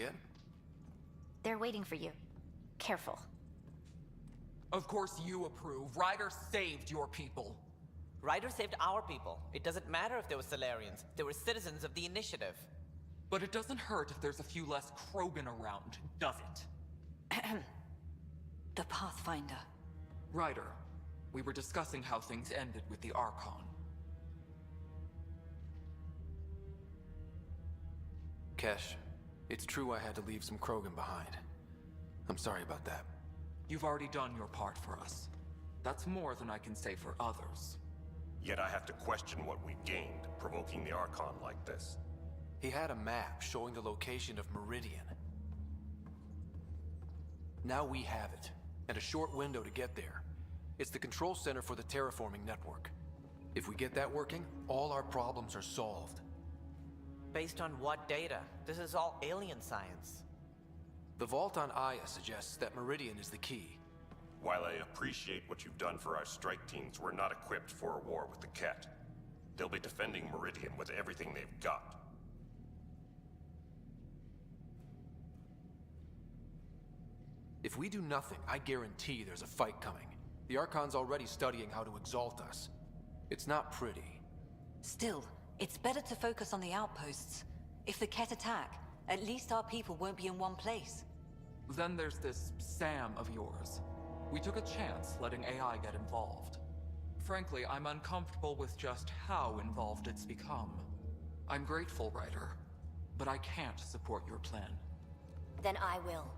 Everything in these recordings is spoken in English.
again? They're waiting for you. Careful. Of course you approve. Ryder saved your people. Ryder saved our people. It doesn't matter if they were Solarians. They were citizens of the Initiative. But it doesn't hurt if there's a few less Krogan around, does it? The Pathfinder. Ryder, we were discussing how things ended with the Archon. Kesh, it's true I had to leave some Krogan behind. I'm sorry about that. You've already done your part for us. That's more than I can say for others. Yet I have to question what we gained, provoking the Archon like this. He had a map showing the location of Meridian. Now we have it, and a short window to get there. It's the control center for the terraforming network. If we get that working, all our problems are solved. Based on what data? This is all alien science. The vault on Aya suggests that Meridian is the key. While I appreciate what you've done for our strike teams, we're not equipped for a war with the Ket. They'll be defending Meridian with everything they've got. If we do nothing, I guarantee there's a fight coming. The Archon's already studying how to exalt us. It's not pretty. Still, it's better to focus on the outposts. If the Ket attack, at least our people won't be in one place. Then there's this Sam of yours. We took a chance letting AI get involved. Frankly, I'm uncomfortable with just how involved it's become. I'm grateful, Ryder, but I can't support your plan. Then I will.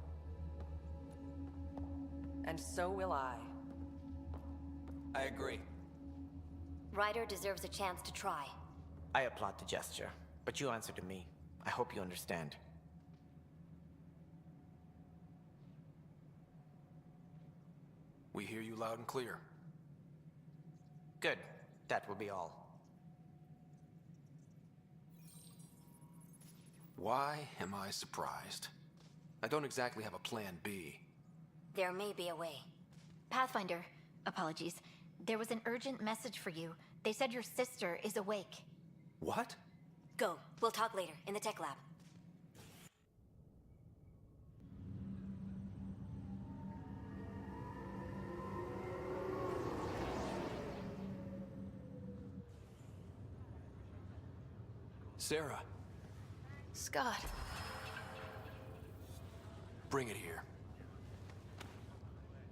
And so will I. I agree. Ryder deserves a chance to try. I applaud the gesture, but you answer to me. I hope you understand. We hear you loud and clear. Good. That will be all. Why am I surprised? I don't exactly have a plan B. There may be a way. Pathfinder, apologies. There was an urgent message for you. They said your sister is awake. What? Go. We'll talk later, in the tech lab. Sarah, Scott. bring it here.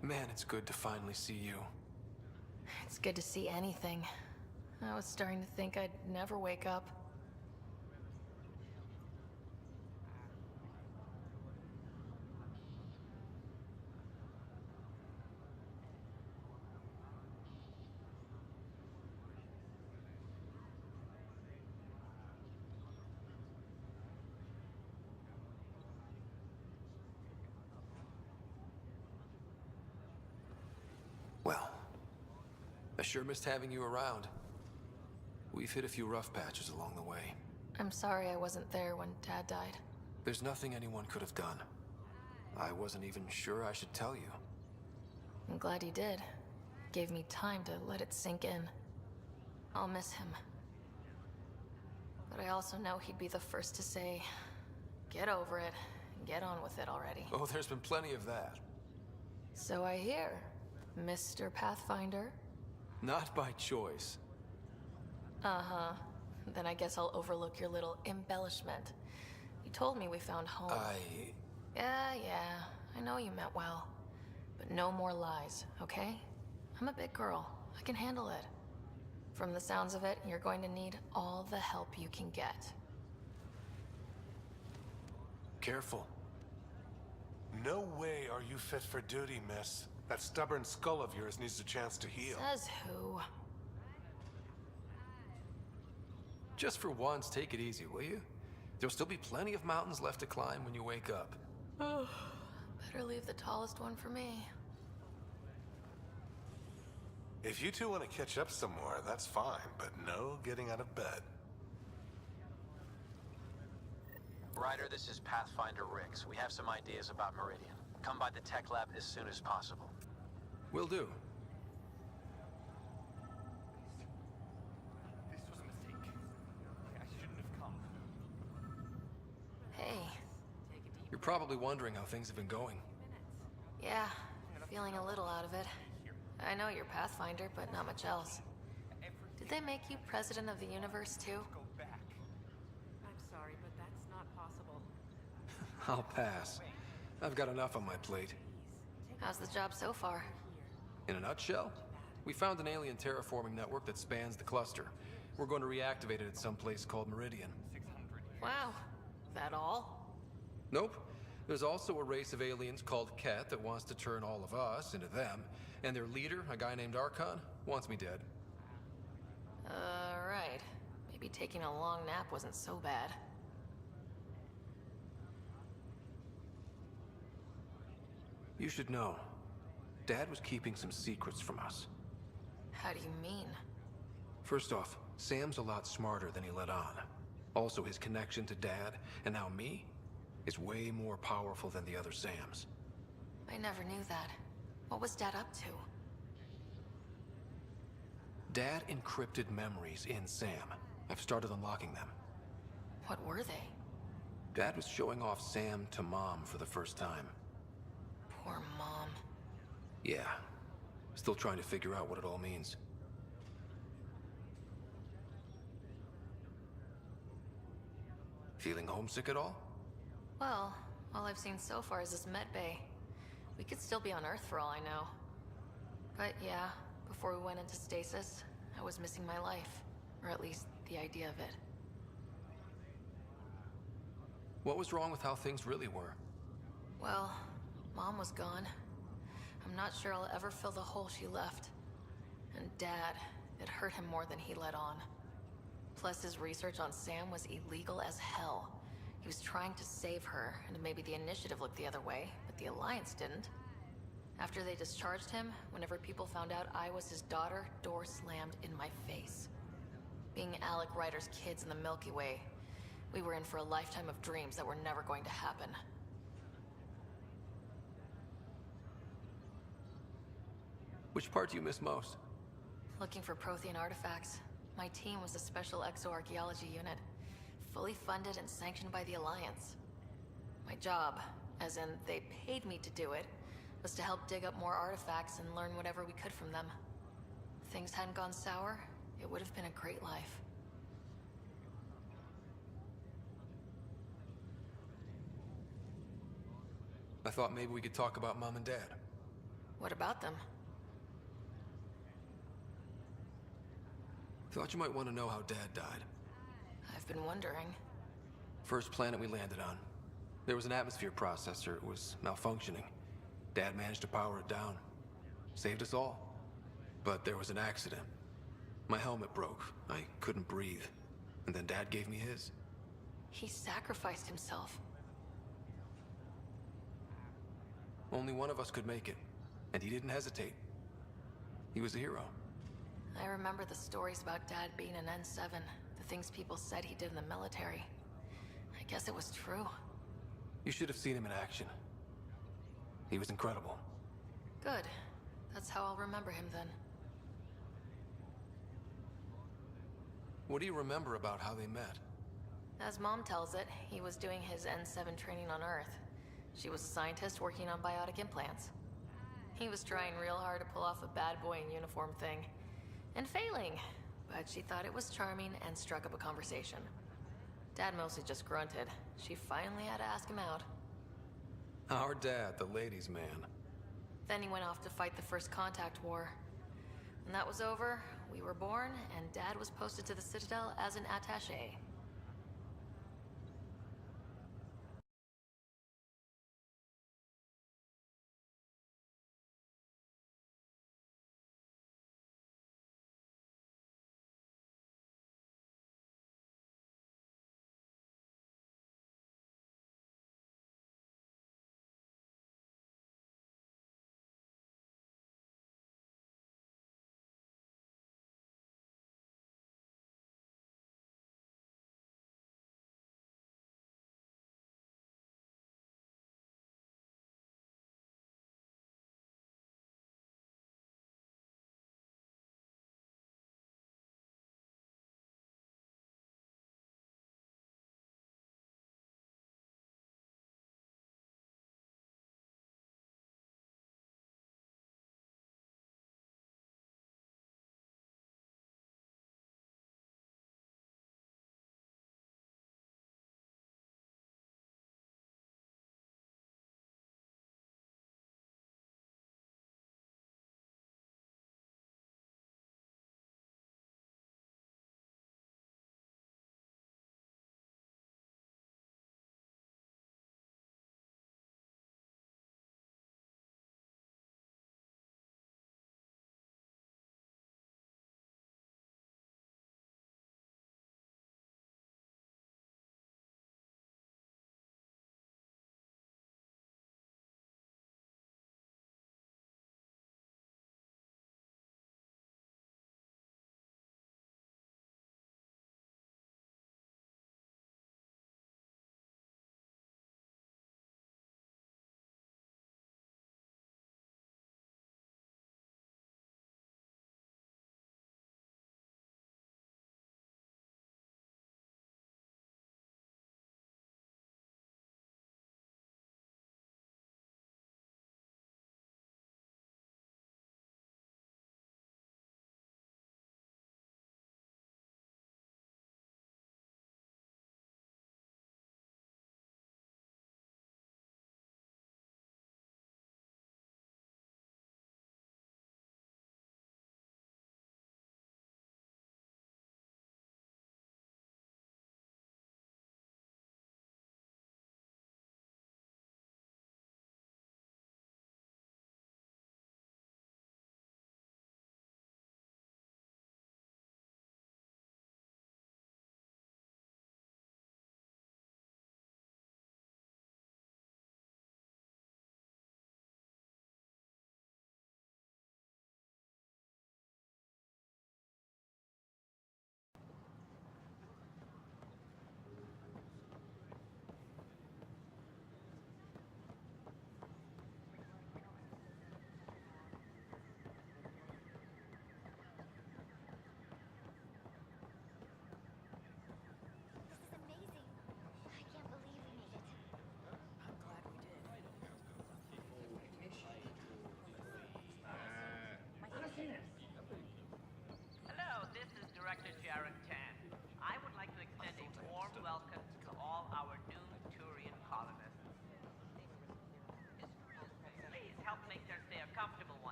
Man, it's good to finally see you. It's good to see anything. I was starting to think I'd never wake up. Well, I sure missed having you around. We've hit a few rough patches along the way. I'm sorry I wasn't there when Dad died. There's nothing anyone could have done. I wasn't even sure I should tell you. I'm glad you did. Gave me time to let it sink in. I'll miss him. But I also know he'd be the first to say, get over it, and get on with it already. Oh, there's been plenty of that. So I hear, Mr. Pathfinder. Not by choice. Uh-huh. Then I guess I'll overlook your little embellishment. You told me we found home. Yeah, I know you meant well. But no more lies, okay? I'm a big girl. I can handle it. From the sounds of it, you're going to need all the help you can get. Careful. No way are you fit for duty, miss. That stubborn skull of yours needs a chance to heal. Says who? Just for once, take it easy, will you? There'll still be plenty of mountains left to climb when you wake up. Oh, better leave the tallest one for me. If you two want to catch up some more, that's fine, but no getting out of bed. Ryder, this is Pathfinder Rix. We have some ideas about Meridian. Come by the tech lab as soon as possible. Will do. This was a mistake. I shouldn't have come. Hey, You're probably wondering how things have been going. Yeah, feeling a little out of it. I know you're Pathfinder, but not much else. Did they make you president of the universe, too? I'm sorry, but that's not possible. I'll pass. I've got enough on my plate. How's the job so far? In a nutshell, we found an alien terraforming network that spans the cluster. We're going to reactivate it at some place called Meridian. Wow. That all? Nope. There's also a race of aliens called Ket that wants to turn all of us into them, and their leader, a guy named Archon, wants me dead. Right. Maybe taking a long nap wasn't so bad. You should know, Dad was keeping some secrets from us. How do you mean? First off, Sam's a lot smarter than he let on. Also, his connection to Dad, and now me, is way more powerful than the other Sams. I never knew that. What was Dad up to? Dad encrypted memories in Sam. I've started unlocking them. What were they? Dad was showing off Sam to Mom for the first time. Poor Mom. Yeah. Still trying to figure out what it all means. Feeling homesick at all? Well, all I've seen so far is this med bay. We could still be on Earth for all I know. But yeah, before we went into stasis, I was missing my life. Or at least, the idea of it. What was wrong with how things really were? Well, Mom was gone. I'm not sure I'll ever fill the hole she left. And Dad, it hurt him more than he let on. Plus, his research on Sam was illegal as hell. He was trying to save her, and maybe the Initiative looked the other way, but the Alliance didn't. After they discharged him, whenever people found out I was his daughter, doors slammed in my face. Being Alec Ryder's kids in the Milky Way, we were in for a lifetime of dreams that were never going to happen. Which part do you miss most? Looking for Prothean artifacts. My team was a special exoarchaeology unit, fully funded and sanctioned by the Alliance. My job, as in they paid me to do it, was to help dig up more artifacts and learn whatever we could from them. If things hadn't gone sour, it would have been a great life. I thought maybe we could talk about Mom and Dad. What about them? Thought you might want to know how Dad died. I've been wondering. First planet we landed on. There was an atmosphere processor. It was malfunctioning. Dad managed to power it down. Saved us all. But there was an accident. My helmet broke. I couldn't breathe. And then Dad gave me his. He sacrificed himself. Only one of us could make it. And he didn't hesitate. He was a hero. I remember the stories about Dad being an N7, the things people said he did in the military. I guess it was true. You should have seen him in action. He was incredible. Good. That's how I'll remember him then. What do you remember about how they met? As Mom tells it, he was doing his N7 training on Earth. She was a scientist working on biotic implants. He was trying real hard to pull off a bad boy in uniform thing. And failing, but she thought it was charming and struck up a conversation. Dad mostly just grunted. She finally had to ask him out. Our dad, the ladies' man. Then he went off to fight the First Contact War. When that was over, we were born, and Dad was posted to the Citadel as an attaché.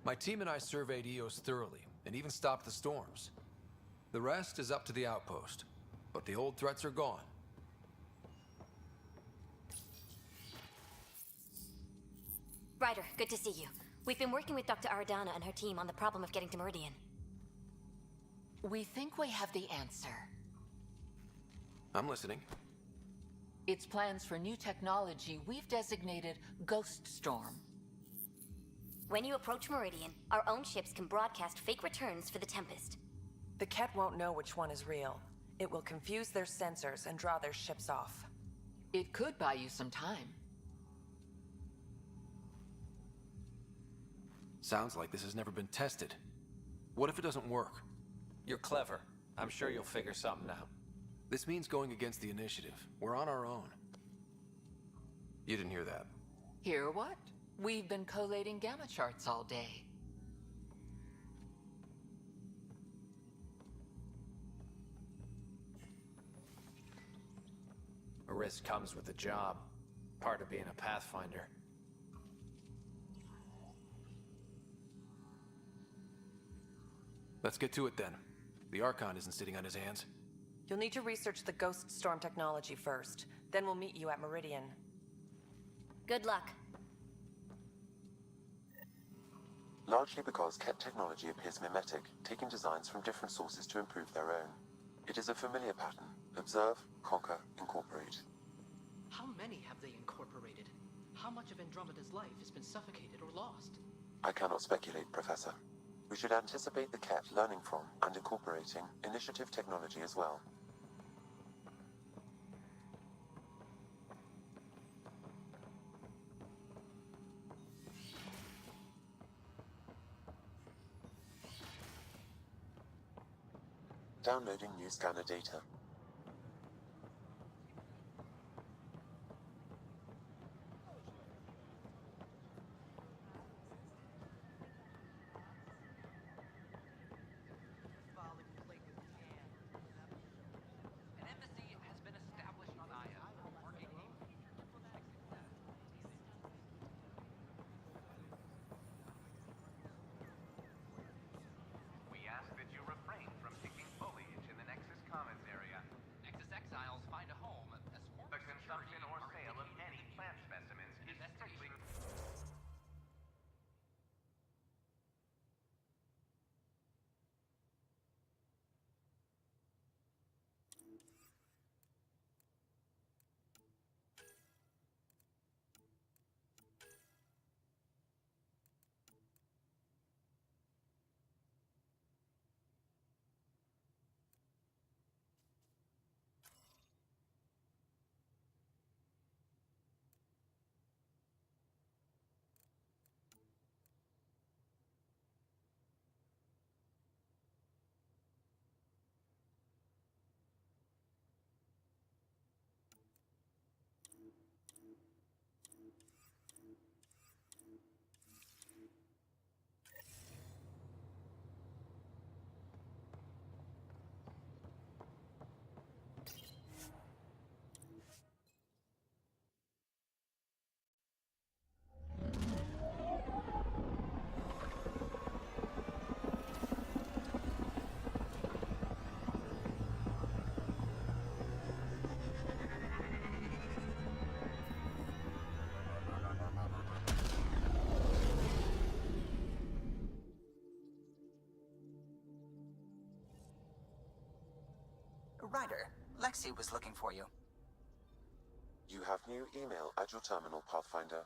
My team and I surveyed EOS thoroughly, and even stopped the storms. The rest is up to the outpost, but the old threats are gone. Ryder, good to see you. We've been working with Dr. Aradana and her team on the problem of getting to Meridian. We think we have the answer. I'm listening. It's plans for new technology we've designated Ghost Storm. When you approach Meridian, our own ships can broadcast fake returns for the Tempest. The Ket won't know which one is real. It will confuse their sensors and draw their ships off. It could buy you some time. Sounds like this has never been tested. What if it doesn't work? You're clever. I'm sure you'll figure something out. This means going against the initiative. We're on our own. You didn't hear that. Hear what? We've been collating gamma charts all day. A risk comes with the job. Part of being a Pathfinder. Let's get to it then. The Archon isn't sitting on his hands. You'll need to research the Ghost Storm technology first. Then we'll meet you at Meridian. Good luck. Largely because Ket technology appears mimetic, taking designs from different sources to improve their own. It is a familiar pattern. Observe, conquer, incorporate. How many have they incorporated? How much of Andromeda's life has been suffocated or lost? I cannot speculate, Professor. We should anticipate the Ket learning from and incorporating initiative technology as well. Downloading new scanner data. Ryder, Lexi was looking for you. You have new email at your terminal, Pathfinder.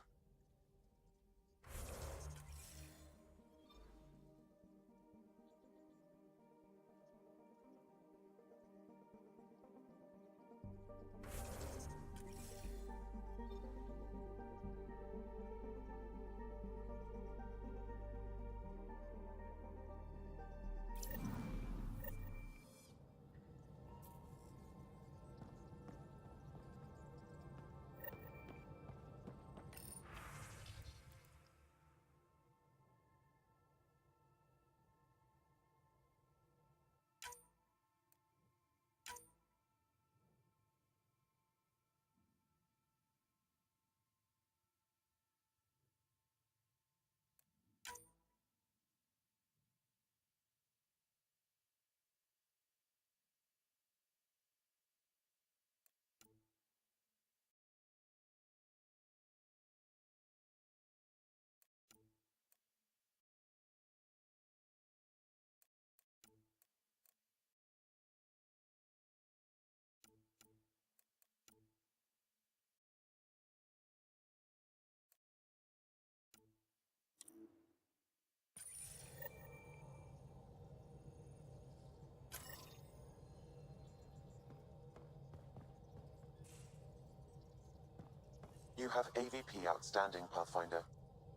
You have AVP outstanding, Pathfinder.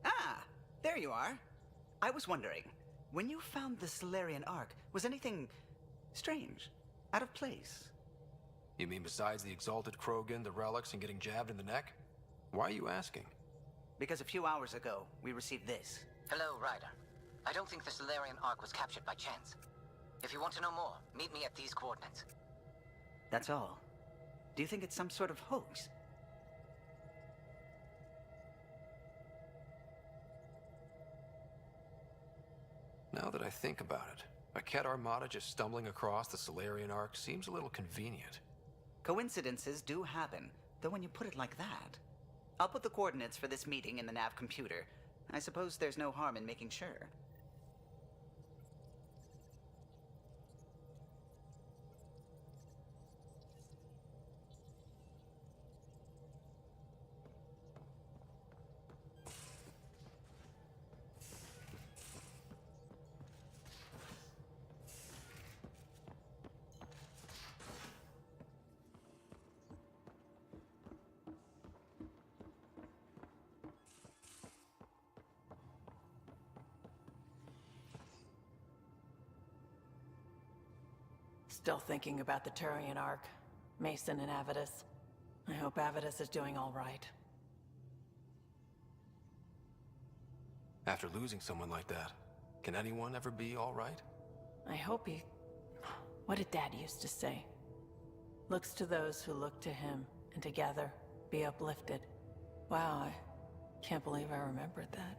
Ah, there you are. I was wondering, when you found the Solarian Ark, was anything strange? Out of place? You mean besides the Exalted Krogan, the relics, and getting jabbed in the neck? Why are you asking? Because a few hours ago, we received this. Hello, Ryder. I don't think the Solarian Ark was captured by chance. If you want to know more, meet me at these coordinates. That's all. Do you think it's some sort of hoax? Now that I think about it, a Ket armada just stumbling across the Solarian Ark seems a little convenient. Coincidences do happen, though when you put it like that. I'll put the coordinates for this meeting in the nav computer. I suppose there's no harm in making sure. Still thinking about the Turian Ark, Mason and Avidus. I hope Avidus is doing all right. After losing someone like that, can anyone ever be all right? I hope he... What did Dad used to say? Looks to those who look to him, and together be uplifted. Wow, I can't believe I remembered that.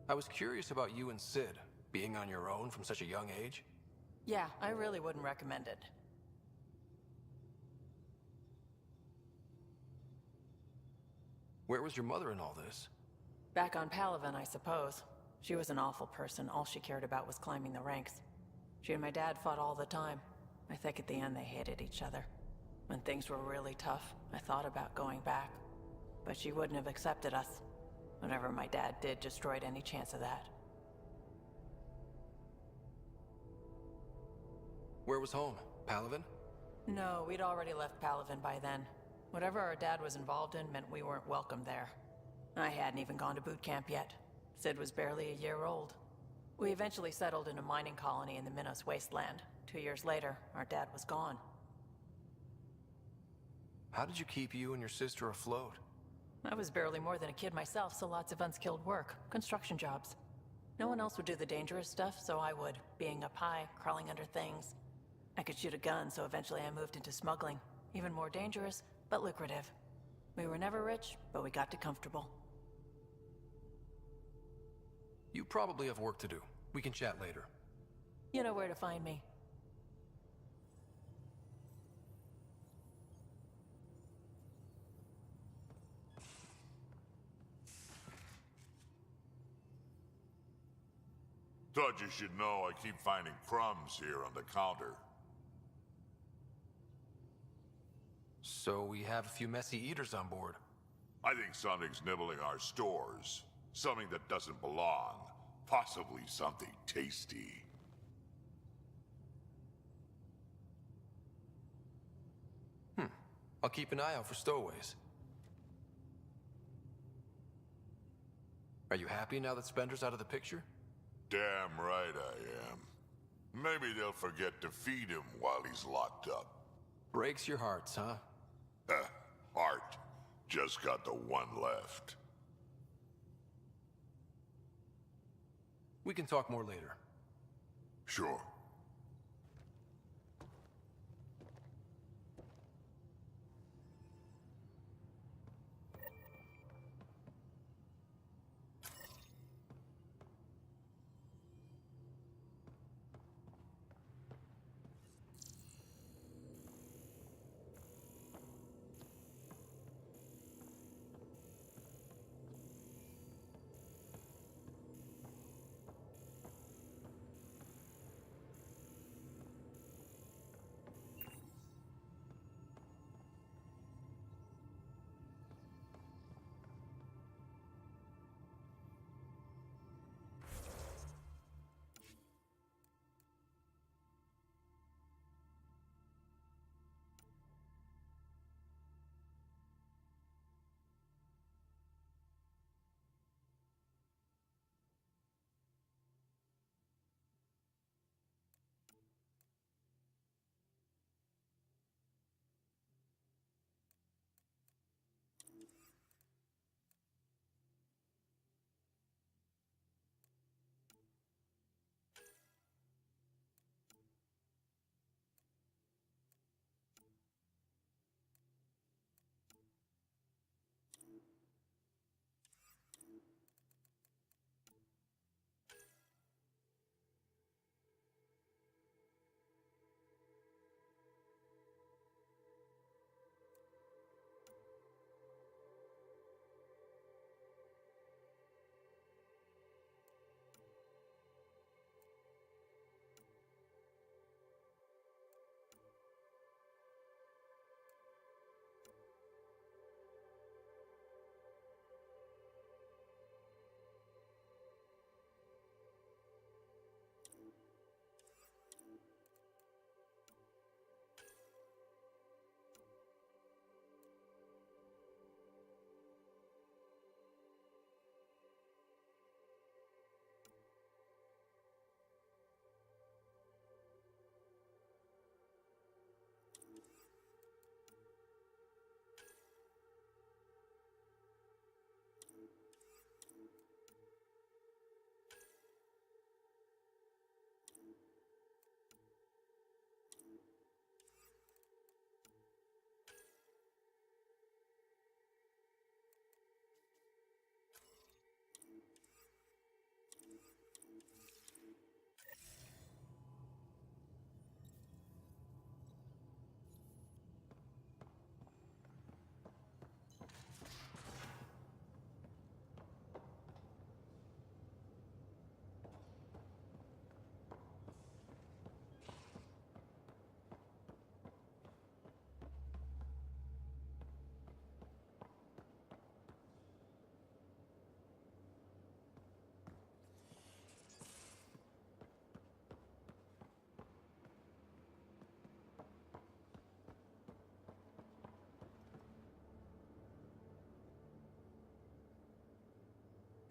I was curious about you and Sid, being on your own from such a young age. Yeah, I really wouldn't recommend it. Where was your mother in all this? Back on Palaven, I suppose. She was an awful person. All she cared about was climbing the ranks. She and my dad fought all the time. I think at the end they hated each other. When things were really tough, I thought about going back. But she wouldn't have accepted us. Whatever my dad did destroyed any chance of that. Where was home? Palaven? No, we'd already left Palaven by then. Whatever our dad was involved in meant we weren't welcome there. I hadn't even gone to boot camp yet. Sid was barely a year old. We eventually settled in a mining colony in the Minos wasteland. 2 years later, our dad was gone. How did you keep you and your sister afloat? I was barely more than a kid myself, so lots of unskilled work. Construction jobs. No one else would do the dangerous stuff, so I would. Being up high, crawling under things. I could shoot a gun, so eventually I moved into smuggling. Even more dangerous, but lucrative. We were never rich, but we got to comfortable. You probably have work to do. We can chat later. You know where to find me. Thought you should know I keep finding crumbs here on the counter. So we have a few messy eaters on board. I think something's nibbling our stores. Something that doesn't belong. Possibly something tasty. I'll keep an eye out for stowaways. Are you happy now that Spender's out of the picture? Damn right I am. Maybe they'll forget to feed him while he's locked up. Breaks your hearts, huh? Heart. Just got the one left. We can talk more later. Sure.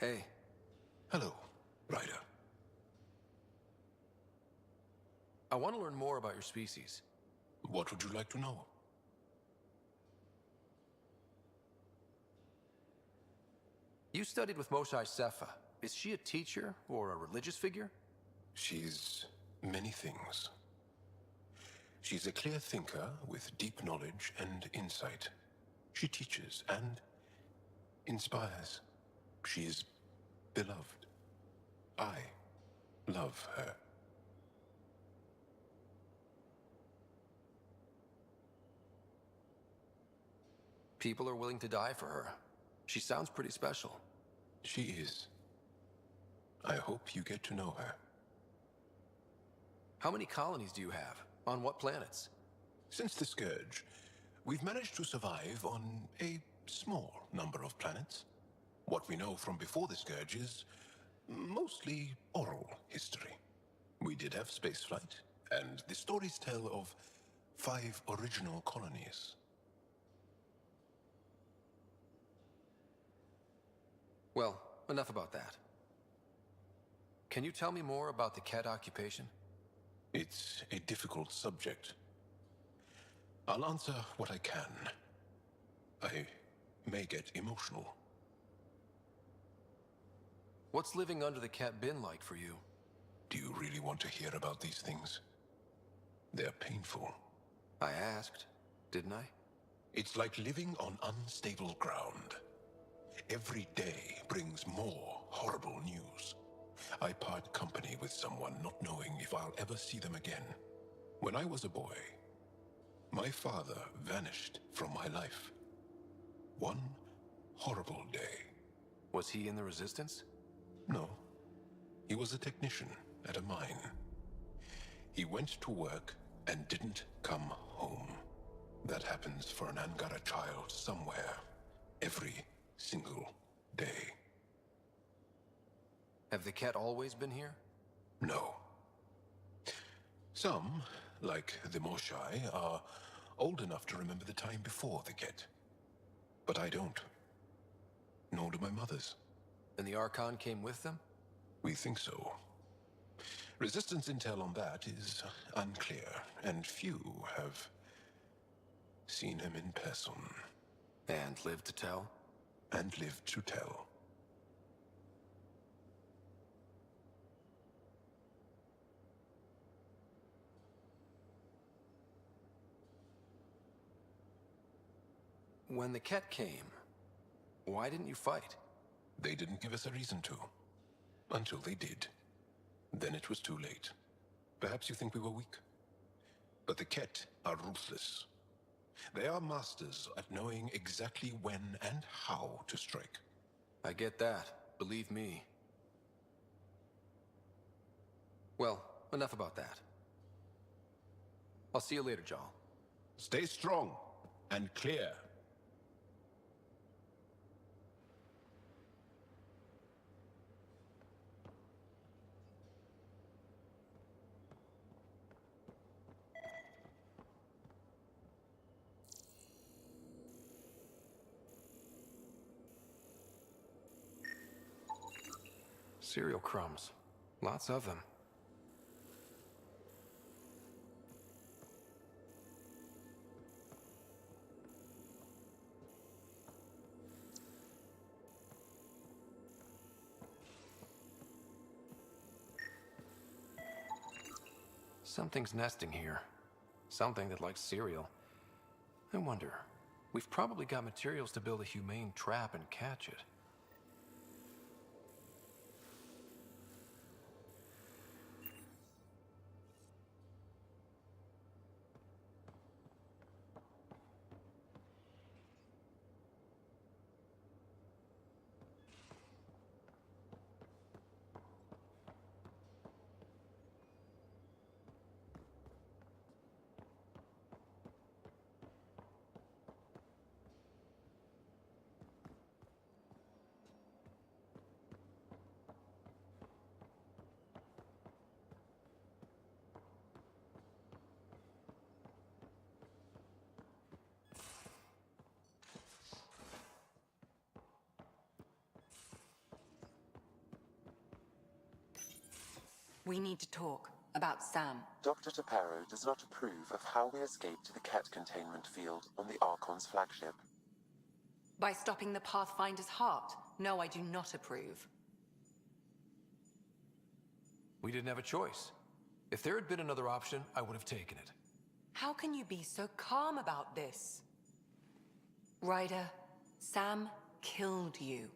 Hey. Hello, Ryder. I want to learn more about your species. What would you like to know? You studied with Moshae Sefa. Is she a teacher or a religious figure? She's many things. She's a clear thinker with deep knowledge and insight. She teaches and inspires. She's beloved. I love her. People are willing to die for her. She sounds pretty special. She is. I hope you get to know her. How many colonies do you have? On what planets? Since the Scourge, we've managed to survive on a small number of planets. What we know from before the Scourge is mostly oral history. We did have spaceflight, and the stories tell of 5 original colonies. Well, enough about that. Can you tell me more about the Ket occupation? It's a difficult subject. I'll answer what I can. I may get emotional. What's living under the Ket been like for you? Do you really want to hear about these things? They're painful. I asked, didn't I? It's like living on unstable ground. Every day brings more horrible news. I part company with someone not knowing if I'll ever see them again. When I was a boy, my father vanished from my life. One horrible day. Was he in the Resistance? No. He was a technician at a mine. He went to work and didn't come home. That happens for an Angara child somewhere, every single day. Have the Ket always been here? No. Some, like the Moshae, are old enough to remember the time before the Ket. But I don't. Nor do my mothers. And the Archon came with them? We think so. Resistance intel on that is unclear, and few have seen him in person. And lived to tell? And lived to tell. When the Ket came, why didn't you fight? They didn't give us a reason to. Until they did. Then it was too late. Perhaps you think we were weak. But the Ket are ruthless. They are masters at knowing exactly when and how to strike. I get that. Believe me. Well, enough about that. I'll see you later, Jarl. Stay strong and clear. Cereal crumbs. Lots of them. Something's nesting here. Something that likes cereal. I wonder, we've probably got materials to build a humane trap and catch it. We need to talk about Sam. Dr. Taparo does not approve of how we escaped to the Ket containment field on the Archon's flagship. By stopping the Pathfinder's heart? No, I do not approve. We didn't have a choice. If there had been another option, I would have taken it. How can you be so calm about this? Ryder, Sam killed you.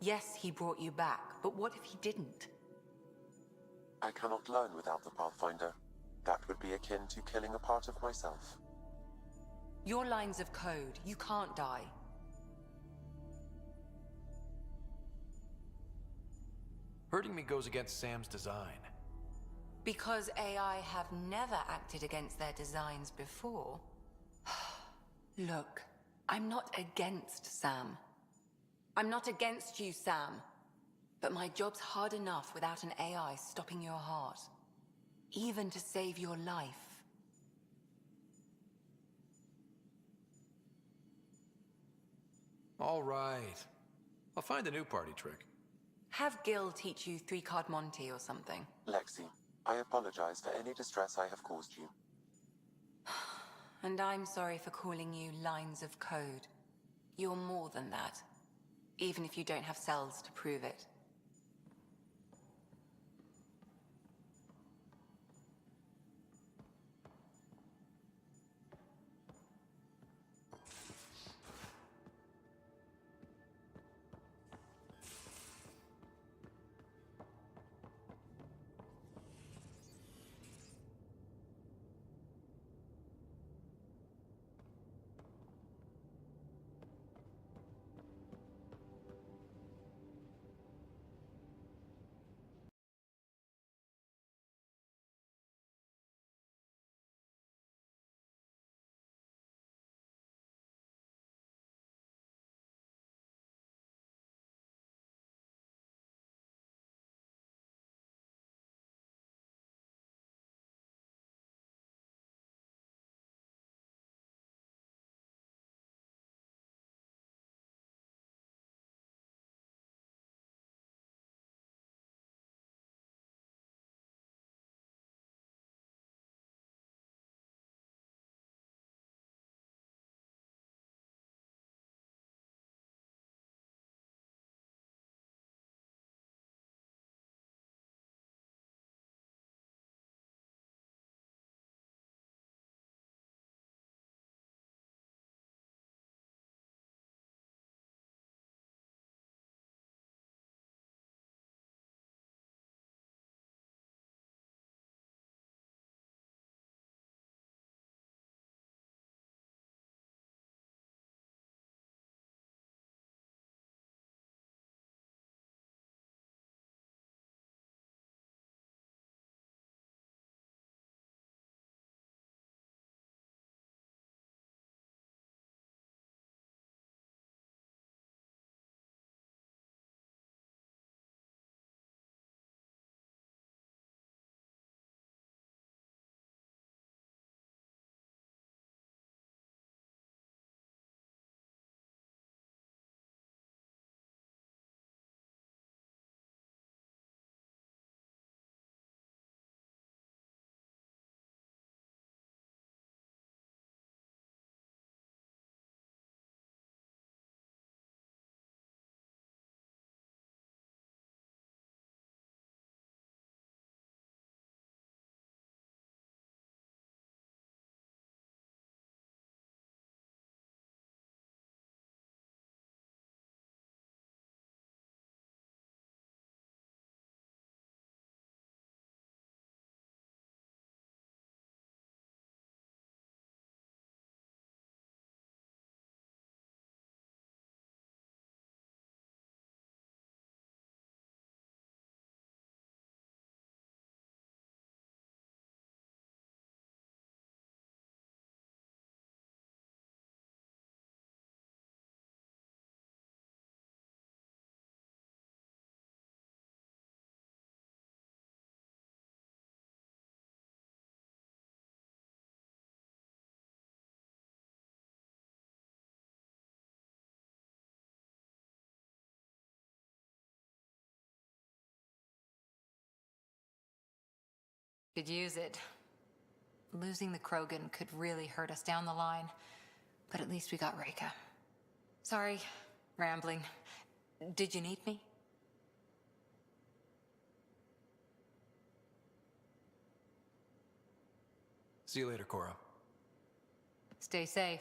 Yes, he brought you back, but what if he didn't? I cannot learn without the Pathfinder. That would be akin to killing a part of myself. Your lines of code, you can't die. Hurting me goes against Sam's design. Because AI have never acted against their designs before. Look, I'm not against Sam. I'm not against you, Sam. But my job's hard enough without an AI stopping your heart. Even to save your life. All right. I'll find a new party trick. Have Gil teach you three-card Monty or something. Lexi, I apologize for any distress I have caused you. And I'm sorry for calling you lines of code. You're more than that. Even if you don't have cells to prove it. Could use it. Losing the Krogan could really hurt us down the line, but at least we got Reika. Sorry, rambling. Did you need me? See you later, Cora. Stay safe.